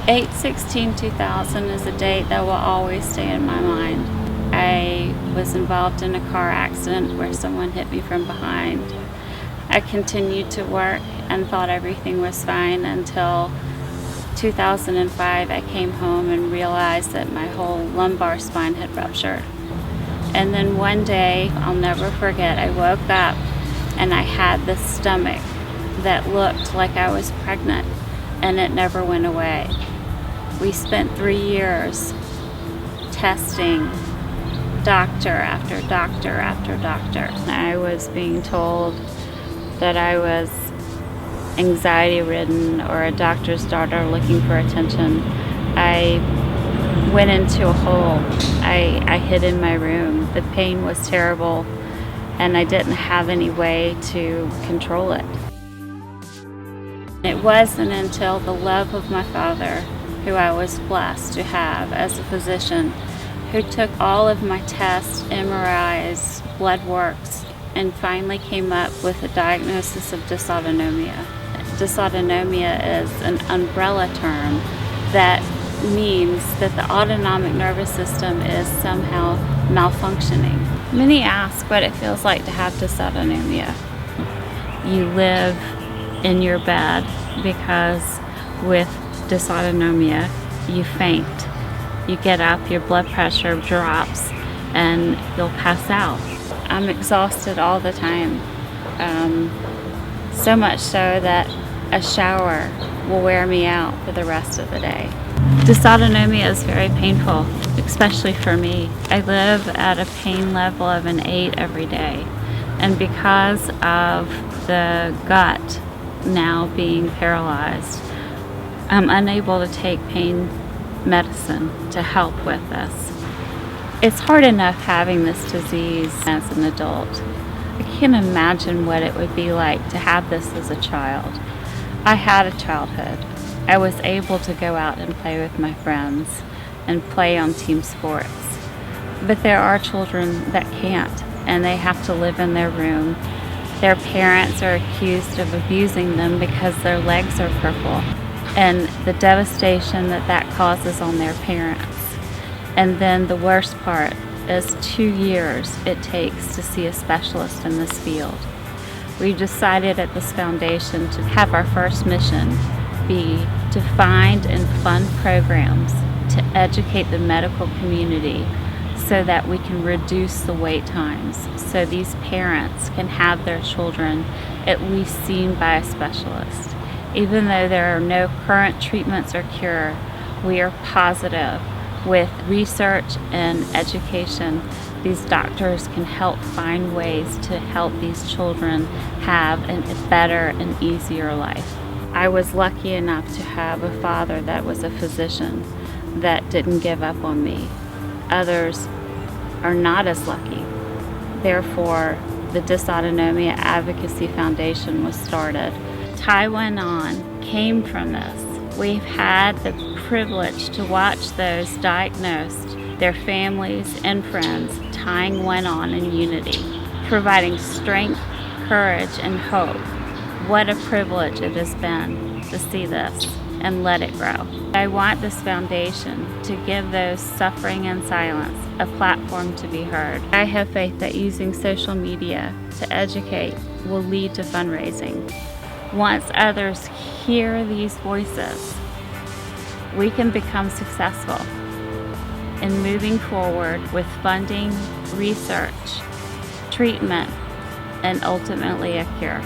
8/16/2000 is a date that will always stay in my mind. I was involved in a car accident where someone hit me from behind. I continued to work and thought everything was fine until 2005. I came home and realized that my whole lumbar spine had ruptured. And then one day, I'll never forget, I woke up and I had this stomach that looked like I was pregnant, and it never went away. We spent 3 years testing doctor after doctor after doctor. I was being told that I was anxiety ridden or a doctor's daughter looking for attention. I went into a hole. I hid in my room. The pain was terrible and I didn't have any way to control it. It wasn't until the love of my father, who I was blessed to have as a physician, who took all of my tests, MRIs, blood works, and finally came up with a diagnosis of dysautonomia. Dysautonomia is an umbrella term that means that the autonomic nervous system is somehow malfunctioning. Many ask what it feels like to have dysautonomia. You live in your bed because with dysautonomia you faint. You get up, your blood pressure drops, and you'll pass out. I'm exhausted all the time, so much so that a shower will wear me out for the rest of the day. Dysautonomia is very painful, especially for me. I live at a pain level of an 8 every day, and because of the gut now being paralyzed, I'm unable to take pain medicine to help with this. It's hard enough having this disease as an adult. I can't imagine what it would be like to have this as a child. I had a childhood. I was able to go out and play with my friends and play on team sports. But there are children that can't, and they have to live in their room. Their parents are accused of abusing them because their legs are purple, and the devastation that that causes on their parents. And then the worst part is 2 years it takes to see a specialist in this field. We decided at this foundation to have our first mission be to find and fund programs to educate the medical community so that we can reduce the wait times, so these parents can have their children at least seen by a specialist. Even though there are no current treatments or cure, we are positive with research and education, these doctors can help find ways to help these children have a better and easier life. I was lucky enough to have a father that was a physician that didn't give up on me. Others are not as lucky. Therefore, the Dysautonomia Advocacy Foundation was started. Taiwan came from this. We've had the privilege to watch those diagnosed, their families and friends tying one on in unity, providing strength, courage, and hope. What a privilege it has been to see this and let it grow. I want this foundation to give those suffering in silence a platform to be heard. I have faith that using social media to educate will lead to fundraising. Once others hear these voices, we can become successful in moving forward with funding, research, treatment, and ultimately a cure.